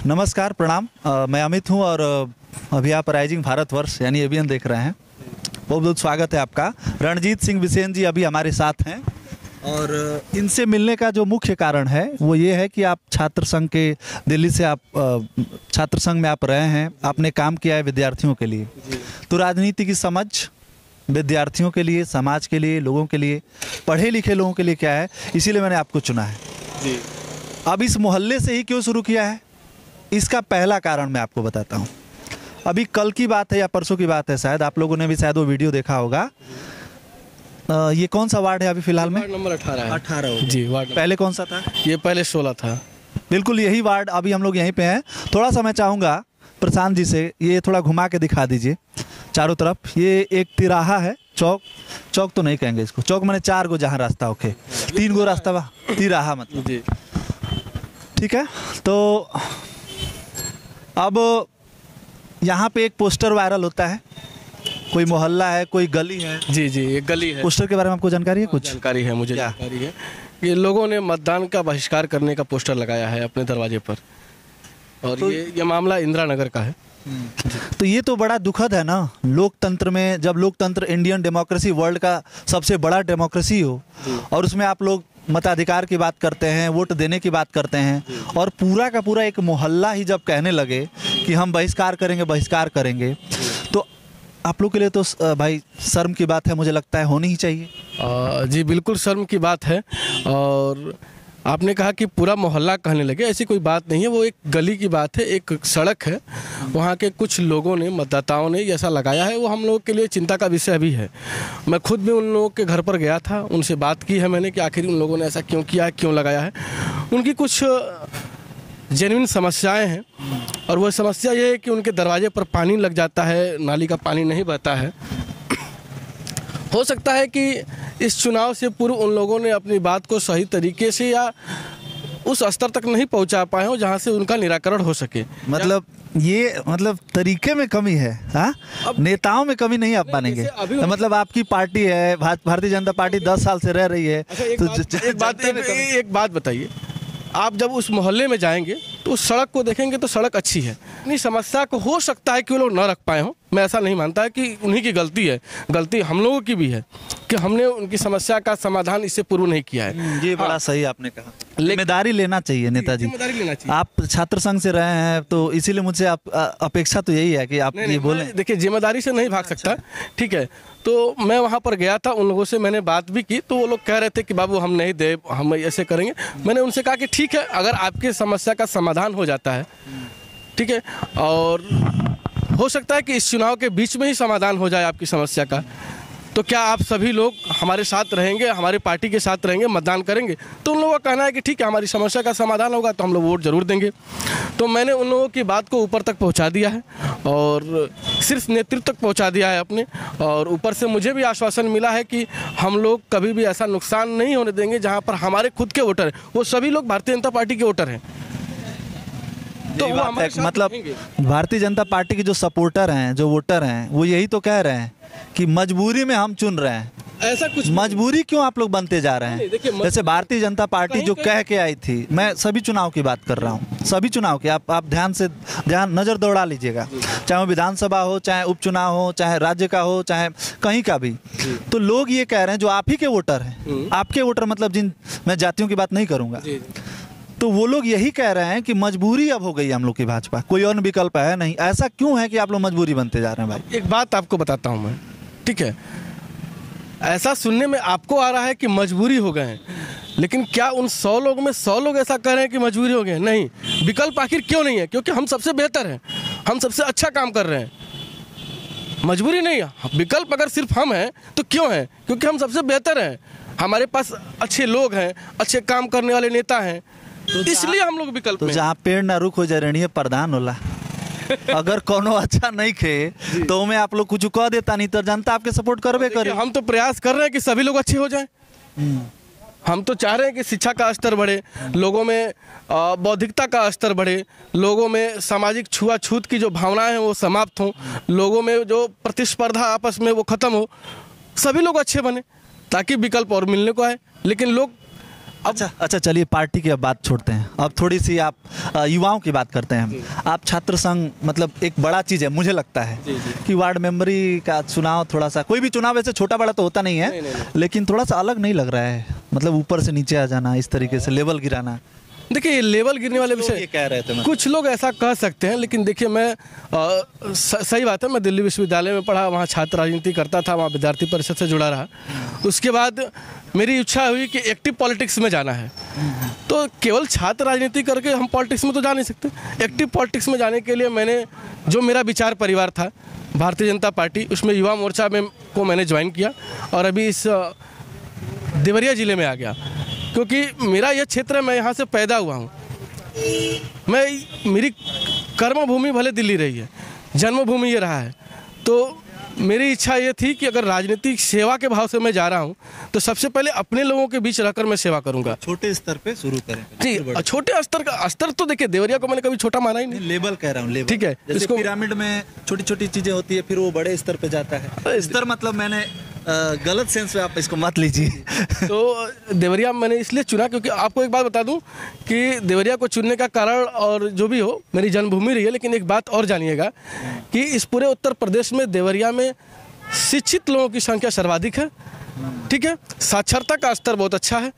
नमस्कार, प्रणाम। मैं अमित हूं और अभी आप राइजिंग भारतवर्ष यानी एबीएन देख रहे हैं। बहुत बहुत स्वागत है आपका। रणजीत सिंह बिसेन जी अभी हमारे साथ हैं और इनसे मिलने का जो मुख्य कारण है वो ये है कि आप छात्र संघ के दिल्ली से आप छात्र संघ में आप रहे हैं, आपने काम किया है विद्यार्थियों के लिए। तो राजनीति की समझ विद्यार्थियों के लिए, समाज के लिए, लोगों के लिए, पढ़े लिखे लोगों के लिए क्या है, इसीलिए मैंने आपको चुना है जी। अब इस मोहल्ले से ही क्यों शुरू किया है, इसका पहला कारण मैं आपको बताता हूँ। अभी कल की बात है या परसों की बात है, शायद आप लोगों ने भी शायद वो वीडियो देखा होगा। ये कौन सा वार्ड है अभी फिलहाल में? नंबर 18 है। 18 जी वार्ड। पहले कौन सा था? ये पहले 16 था। बिल्कुल यही वार्ड। अभी हम लोग यहीं पे हैं। थोड़ा सा मैं चाहूँगा प्रशांत जी से ये थोड़ा घुमा के दिखा दीजिए चारों तरफ। ये एक तिराहा है, चौक तो नहीं कहेंगे इसको, चौक मैंने 4 गो जहाँ रास्ता होके 3 गो रास्ता बा, तिराहा मतलब जी। ठीक है। तो अब यहाँ पे एक पोस्टर वायरल होता है, कोई मोहल्ला है, कोई गली है। जी जी, एक गली है। पोस्टर के बारे में आपको जानकारी है? कुछ जानकारी है मुझे, जानकारी है। ये लोगों ने मतदान का बहिष्कार करने का पोस्टर लगाया है अपने दरवाजे पर, और तो ये मामला इंदिरा नगर का है। तो ये तो बड़ा दुखद है ना, लोकतंत्र में, जब लोकतंत्र इंडियन डेमोक्रेसी वर्ल्ड का सबसे बड़ा डेमोक्रेसी हो और उसमें आप लोग मताधिकार की बात करते हैं, वोट देने की बात करते हैं, और पूरा का पूरा एक मोहल्ला ही जब कहने लगे कि हम बहिष्कार करेंगे, तो आप लोग के लिए तो भाई शर्म की बात है, मुझे लगता है होनी ही चाहिए। जी बिल्कुल शर्म की बात है। और आपने कहा कि पूरा मोहल्ला कहने लगे, ऐसी कोई बात नहीं है। वो एक गली की बात है, एक सड़क है, वहाँ के कुछ लोगों ने, मतदाताओं ने ऐसा लगाया है। वो हम लोगों के लिए चिंता का विषय भी है। मैं खुद भी उन लोगों के घर पर गया था, उनसे बात की है मैंने कि आखिर उन लोगों ने ऐसा क्यों किया है, क्यों लगाया है। उनकी कुछ जेन्युइन समस्याएं हैं, और वह समस्या ये है कि उनके दरवाजे पर पानी लग जाता है, नाली का पानी नहीं बहता है। हो सकता है कि इस चुनाव से पूर्व उन लोगों ने अपनी बात को सही तरीके से या उस स्तर तक नहीं पहुंचा पाए हो जहां से उनका निराकरण हो सके। मतलब ये तरीके में कमी है। हाँ, नेताओं में कमी नहीं आप मानेंगे। तो मतलब आपकी पार्टी है, भारतीय जनता पार्टी 10 साल से रह रही है। एक बात बताइए, आप जब उस मोहल्ले में जाएंगे तो उस सड़क को देखेंगे तो सड़क अच्छी है। अपनी समस्या को हो सकता है कि वो लोग न रख पाए हों, मैं ऐसा नहीं मानता है कि उन्हीं की गलती है, गलती हम लोगों की भी है कि हमने उनकी समस्या का समाधान इससे पूर्व नहीं किया है। ये बड़ा सही आपने कहा, जिम्मेदारी लेना चाहिए नेताजी। जिम्मेदारी लेना चाहिए। आप छात्र संघ से रहे हैं तो इसीलिए मुझसे आप अपेक्षा तो यही है कि आप ये बोलें। देखिए, जिम्मेदारी से नहीं भाग सकता, ठीक है। तो मैं वहाँ पर गया था, उन लोगों से मैंने बात भी की, तो वो लोग कह रहे थे कि बाबू हम नहीं दे, हम ऐसे करेंगे। मैंने उनसे कहा कि ठीक है, अगर आपकी समस्या का समाधान हो जाता है, ठीक है, और हो सकता है कि इस चुनाव के बीच में ही समाधान हो जाए आपकी समस्या का, तो क्या आप सभी लोग हमारे साथ रहेंगे, हमारी पार्टी के साथ रहेंगे, मतदान करेंगे? तो उन लोगों का कहना है कि ठीक है, हमारी समस्या का समाधान होगा तो हम लोग वोट जरूर देंगे। तो मैंने उन लोगों की बात को ऊपर तक पहुंचा दिया है, और सिर्फ नेतृत्व तक पहुंचा दिया है अपने, और ऊपर से मुझे भी आश्वासन मिला है कि हम लोग कभी भी ऐसा नुकसान नहीं होने देंगे जहाँ पर हमारे खुद के वोटर हैं, वो सभी लोग भारतीय जनता पार्टी के वोटर हैं। तो मतलब भारतीय जनता पार्टी के जो सपोर्टर हैं, जो वोटर हैं, वो यही तो कह रहे हैं कि मजबूरी में हम चुन रहे हैं। ऐसा कुछ मजबूरी क्यों आप लोग बनते जा रहे हैं? जैसे भारतीय जनता पार्टी जो कह के आई थी, मैं सभी चुनाव की बात कर रहा हूँ, सभी चुनाव की आप ध्यान नज़र दौड़ा लीजिएगा, चाहे वो विधानसभा हो, चाहे उपचुनाव हो, चाहे राज्य का हो, चाहे कहीं का भी। तो लोग ये कह रहे हैं, जो आप ही के वोटर हैं, आपके वोटर मतलब जिन, मैं जातियों की बात नहीं करूँगा, तो वो लोग यही कह रहे हैं कि मजबूरी अब हो गई हम लोग की भाजपा, कोई और विकल्प है नहीं। ऐसा क्यों है कि आप लोग मजबूरी बनते जा रहे हैं? भाई एक बात आपको बताता हूं मैं, ठीक है, ऐसा सुनने में आपको आ रहा है कि मजबूरी हो गए हैं, लेकिन क्या उन 100 लोगों में 100 लोग ऐसा कह रहे हैं कि मजबूरी हो गए? नहीं। विकल्प आखिर क्यों नहीं है? क्योंकि हम सबसे बेहतर हैं, हम सबसे अच्छा काम कर रहे हैं। मजबूरी नहीं है, विकल्प अगर सिर्फ हम हैं तो क्यों है? क्योंकि हम सबसे बेहतर हैं, हमारे पास अच्छे लोग हैं, अच्छे काम करने वाले नेता हैं, तो इसलिए हम लोग विकल्प में। जहाँ पेड़ ना रुख हो जाए रणीय प्रधान होला। अगर कोनो अच्छा नहीं खे तो मैं आप लोग कुछ कह देता, नहीं तो जनता आपके सपोर्ट करबे करे। हम तो प्रयास कर रहे हैं कि सभी लोग अच्छे हो जाएं। हम तो चाह रहे हैं कि शिक्षा का स्तर बढ़े, लोगों में बौद्धिकता का स्तर बढ़े, लोगों में सामाजिक छुआछूत की जो भावनाएं हैं वो समाप्त हों, लोगों में जो प्रतिस्पर्धा आपस में वो खत्म हो, सभी लोग अच्छे बने, ताकि विकल्प और मिलने को आए। लेकिन लोग अच्छा चलिए, पार्टी की अब बात छोड़ते हैं, अब थोड़ी सी आप युवाओं की बात करते हैं। आप छात्र संघ, मतलब एक बड़ा चीज़ है मुझे लगता है कि वार्ड मेंबरी का चुनाव, थोड़ा सा कोई भी चुनाव वैसे छोटा बड़ा तो होता नहीं है, लेकिन थोड़ा सा अलग नहीं लग रहा है, मतलब ऊपर से नीचे आ जाना, इस तरीके से लेवल गिराना। देखिए, ये लेवल गिरने वाले विषय कह रहे थे, कुछ लोग ऐसा कह सकते हैं, लेकिन देखिए मैं सही बात है, मैं दिल्ली विश्वविद्यालय में पढ़ा, वहाँ छात्र राजनीति करता था, वहाँ विद्यार्थी परिषद से जुड़ा रहा। उसके बाद मेरी इच्छा हुई कि एक्टिव पॉलिटिक्स में जाना है। तो केवल छात्र राजनीति करके हम पॉलिटिक्स में तो जा नहीं सकते। एक्टिव पॉलिटिक्स में जाने के लिए मैंने, जो मेरा विचार परिवार था भारतीय जनता पार्टी, उसमें युवा मोर्चा में को मैंने ज्वाइन किया और अभी इस देवरिया ज़िले में आ गया, क्योंकि मेरा यह क्षेत्र है, मैं यहाँ से पैदा हुआ हूँ। मेरी कर्मभूमि भले दिल्ली रही है, जन्मभूमि ये रहा है। तो मेरी इच्छा ये थी कि अगर राजनीतिक सेवा के भाव से मैं जा रहा हूँ तो सबसे पहले अपने लोगों के बीच रहकर मैं सेवा करूँगा। छोटे स्तर पे शुरू करें जी, छोटे स्तर तो देखिए, देवरिया को मैंने कभी छोटा माना ही नहीं। लेवल कह रहा हूँ, लेवल। ठीक है, इसको पिरामिड में छोटी छोटी चीजें होती है, फिर वो बड़े स्तर पे जाता है। स्तर मतलब मैंने गलत सेंस में आप इसको मत लीजिए। तो देवरिया मैंने इसलिए चुना क्योंकि आपको एक बात बता दूं कि देवरिया को चुनने का कारण, और जो भी हो, मेरी जन्मभूमि रही है, लेकिन एक बात और जानिएगा कि इस पूरे उत्तर प्रदेश में देवरिया में शिक्षित लोगों की संख्या सर्वाधिक है। ठीक है, साक्षरता का स्तर बहुत अच्छा है।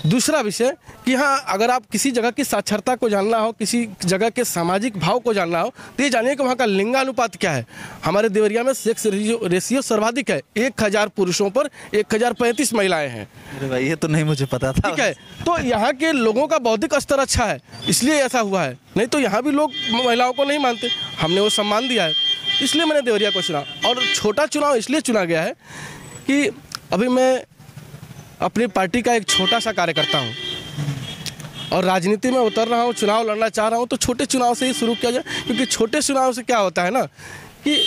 दूसरा विषय कि हाँ, अगर आप किसी जगह की साक्षरता को जानना हो, किसी जगह के सामाजिक भाव को जानना हो, तो ये जानिए कि वहाँ का लिंगानुपात क्या है। हमारे देवरिया में सेक्स रेशियो सर्वाधिक है, 1000 पुरुषों पर 1035 महिलाएं हैं। अरे भाई, ये तो नहीं मुझे पता था। ठीक है, तो यहाँ के लोगों का बौद्धिक स्तर अच्छा है, इसलिए ऐसा हुआ है। नहीं तो यहाँ भी लोग महिलाओं को नहीं मानते, हमने वो सम्मान दिया है, इसलिए मैंने देवरिया को चुना। और छोटा चुनाव इसलिए चुना गया है कि अभी मैं अपनी पार्टी का एक छोटा सा कार्यकर्ता हूँ और राजनीति में उतर रहा हूँ, चुनाव लड़ना चाह रहा हूँ, तो छोटे चुनाव से ही शुरू किया जाए। क्योंकि छोटे चुनाव से क्या होता है ना कि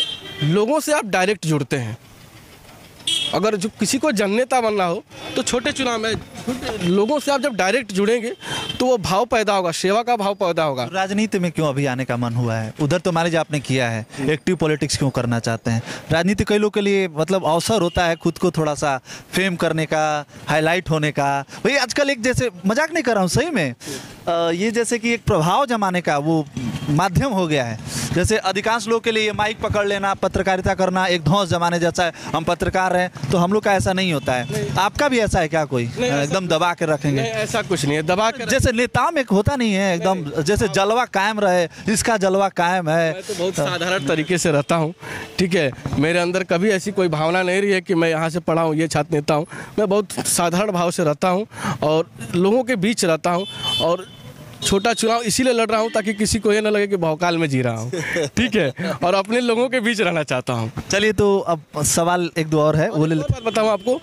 लोगों से आप डायरेक्ट जुड़ते हैं। अगर जो किसी को जननेता बनना हो तो छोटे चुनाव में लोगों से आप जब डायरेक्ट जुड़ेंगे तो वो भाव पैदा होगा, सेवा का भाव पैदा होगा। राजनीति में क्यों अभी आने का मन हुआ है? उधर तो मान लीजिए आपने किया है, एक्टिव पॉलिटिक्स क्यों करना चाहते हैं? राजनीति कई लोगों के लिए मतलब अवसर होता है खुद को थोड़ा सा फेम करने का, हाईलाइट होने का। भाई आजकल एक, जैसे मजाक नहीं कर रहा हूँ, सही में ये जैसे कि एक प्रभाव जमाने का वो माध्यम हो गया है। जैसे अधिकांश लोग के लिए माइक पकड़ लेना, पत्रकारिता करना एक धौंस जमाने जैसा है। हम पत्रकार हैं तो हम लोग का ऐसा नहीं होता है। आपका भी ऐसा है क्या? कोई एकदम दबा के रखेंगे? नहीं, ऐसा कुछ नहीं है दबा के। जैसे नेताओं में होता नहीं है एकदम, जैसे जलवा कायम रहे, इसका जलवा कायम है। मैं तो बहुत साधारण तरीके से रहता हूँ। ठीक है, मेरे अंदर कभी ऐसी कोई भावना नहीं रही है कि मैं यहाँ से पढ़ा हूँ, ये छात्र नेता हूँ। मैं बहुत साधारण भाव से रहता हूँ और लोगों के बीच रहता हूँ। और छोटा चुनाव इसीलिए लड़ रहा हूँ ताकि किसी को ये ना लगे कि भौकाल में जी रहा हूँ। ठीक है, और अपने लोगों के बीच रहना चाहता हूँ। चलिए, तो अब सवाल एक दो और है, वो ले बात बताऊँ आपको।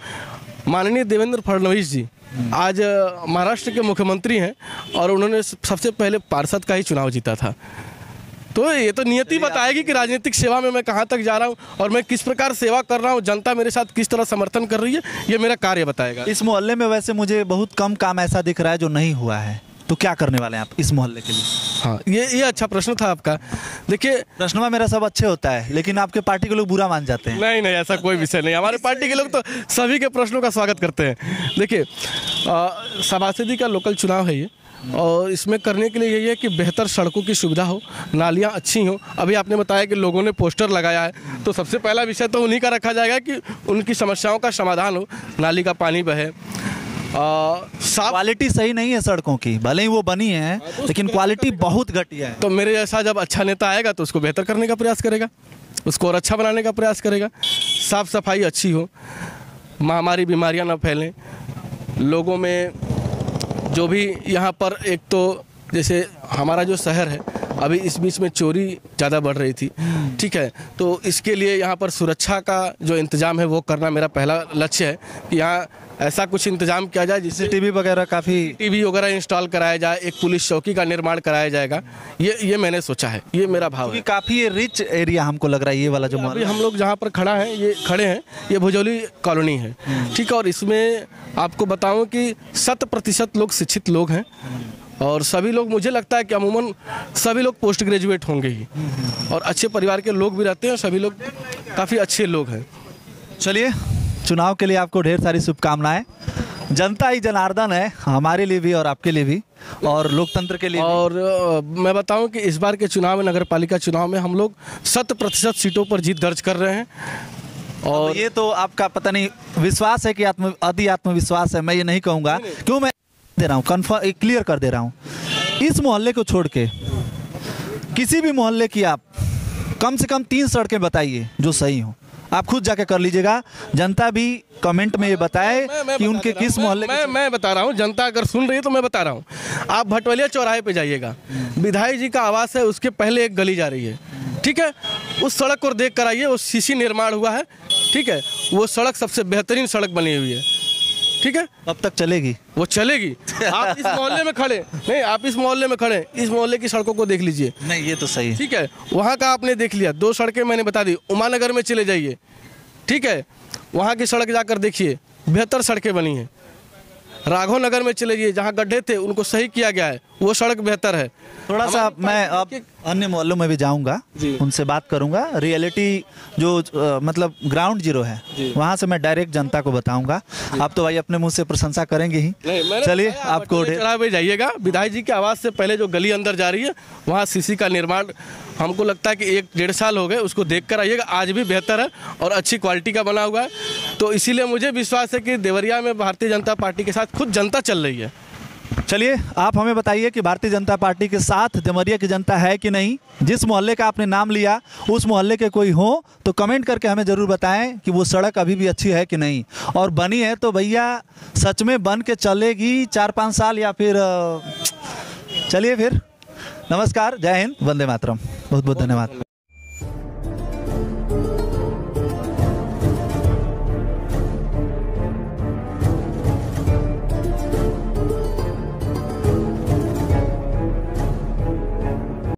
माननीय देवेंद्र फडणवीस जी आज महाराष्ट्र के मुख्यमंत्री हैं और उन्होंने सबसे पहले पार्षद का ही चुनाव जीता था। तो ये तो नियति बताएगी कि राजनीतिक सेवा में मैं कहाँ तक जा रहा हूँ और मैं किस प्रकार सेवा कर रहा हूँ, जनता मेरे साथ किस तरह समर्थन कर रही है, ये मेरा कार्य बताएगा। इस मोहल्ले में वैसे मुझे बहुत कम काम ऐसा दिख रहा है जो नहीं हुआ है, तो क्या करने वाले हैं आप इस मोहल्ले के लिए? हाँ, ये अच्छा प्रश्न था आपका। देखिए, प्रश्न मेरा सब अच्छे होता है, लेकिन आपके पार्टी के लोग बुरा मान जाते हैं। नहीं, ऐसा कोई विषय नहीं। हमारे पार्टी के लोग तो सभी के प्रश्नों का स्वागत करते हैं। देखिए, सभासदी का लोकल चुनाव है ये, और इसमें करने के लिए यही है कि बेहतर सड़कों की सुविधा हो, नालियाँ अच्छी हों। अभी आपने बताया कि लोगों ने पोस्टर लगाया है, तो सबसे पहला विषय तो उन्हीं का रखा जाएगा कि उनकी समस्याओं का समाधान हो, नाली का पानी बहे। क्वालिटी सही नहीं है सड़कों की, भले ही वो बनी है लेकिन क्वालिटी बहुत घटिया है। तो मेरे जैसा जब अच्छा नेता आएगा तो उसको बेहतर करने का प्रयास करेगा, उसको और अच्छा बनाने का प्रयास करेगा। साफ सफाई अच्छी हो, महामारी बीमारियां ना फैलें लोगों में। जो भी यहाँ पर, एक तो जैसे हमारा जो शहर है, अभी इस बीच में चोरी ज़्यादा बढ़ रही थी। ठीक है, तो इसके लिए यहाँ पर सुरक्षा का जो इंतज़ाम है वो करना मेरा पहला लक्ष्य है कि यहाँ ऐसा कुछ इंतजाम किया जाए जिससे टीवी वगैरह, काफ़ी टीवी वगैरह इंस्टॉल कराया जाए, एक पुलिस चौकी का निर्माण कराया जाएगा। ये मैंने सोचा है, ये मेरा भाव है। काफ़ी रिच एरिया हमको लग रहा है ये वाला जो अभी हम लोग जहाँ पर खड़े हैं ये भुजौली कॉलोनी है। ठीक है, और इसमें आपको बताऊं कि 100% लोग शिक्षित लोग हैं और सभी लोग, मुझे लगता है कि अमूमन सभी लोग पोस्ट ग्रेजुएट होंगे ही, और अच्छे परिवार के लोग भी रहते हैं और सभी लोग काफ़ी अच्छे लोग हैं। चलिए, चुनाव के लिए आपको ढेर सारी शुभकामनाएं। जनता ही जनार्दन है, हमारे लिए भी और आपके लिए भी और लोकतंत्र के लिए भी। और मैं बताऊं कि इस बार के चुनाव में, नगर पालिका चुनाव में हम लोग 100% सीटों पर जीत दर्ज कर रहे हैं। और ये तो आपका पता नहीं विश्वास है कि आत्मविश्वास है, मैं ये नहीं कहूँगा। क्यों मैं दे रहा हूँ, कन्फर्म क्लियर कर दे रहा हूँ, इस मोहल्ले को छोड़ के किसी भी मोहल्ले की आप कम से कम 3 सड़कें बताइए जो सही हो। आप खुद जाके कर लीजिएगा, जनता भी कमेंट में ये बताए कि उनके किस मोहल्ले मैं बता रहा हूँ, जनता अगर सुन रही है तो मैं बता रहा हूँ। आप भटवलिया चौराहे पे जाइएगा, विधायक जी का आवास है, उसके पहले एक गली जा रही है, ठीक है, उस सड़क को देख कर आइए, वो सीसी निर्माण हुआ है, ठीक है, वो सड़क सबसे बेहतरीन सड़क बनी हुई है, ठीक है। कब तक चलेगी? वो चलेगी। आप इस मोहल्ले में खड़े नहीं, आप इस मोहल्ले में खड़े, इस मोहल्ले की सड़कों को देख लीजिए। नहीं ये तो सही है, ठीक है, वहाँ का आपने देख लिया, 2 सड़कें मैंने बता दी। उमानगर में चले जाइए, ठीक है, वहाँ की सड़क जाकर देखिए, बेहतर सड़कें बनी हैं। राघव नगर में चले जाइए, जहाँ गड्ढे थे उनको सही किया गया है, वो सड़क बेहतर है। थोड़ा सा मैं अब अन्य मोहल्लों में भी जाऊंगा, उनसे बात करूंगा, रियलिटी जो मतलब ग्राउंड जीरो है वहां से मैं डायरेक्ट जनता को बताऊंगा। आप तो भाई अपने मुंह से प्रशंसा करेंगे ही। चलिए आपको चौराहे जाइएगा, विधायक जी के आवास से पहले जो गली अंदर जा रही है वहाँ सीसी का निर्माण हमको लगता है कि 1-1.5 साल हो गए, उसको देख कर आइएगा, आज भी बेहतर है और अच्छी क्वालिटी का बना हुआ है। तो इसीलिए मुझे विश्वास है कि देवरिया में भारतीय जनता पार्टी के साथ खुद जनता चल रही है। चलिए आप हमें बताइए कि भारतीय जनता पार्टी के साथ देवरिया की जनता है कि नहीं। जिस मोहल्ले का आपने नाम लिया उस मोहल्ले के कोई हो तो कमेंट करके हमें ज़रूर बताएं कि वो सड़क अभी भी अच्छी है कि नहीं, और बनी है तो भैया सच में बन के चलेगी 4-5 साल या फिर चलिए फिर। नमस्कार, जय हिंद, वंदे मातरम, बहुत बहुत धन्यवाद।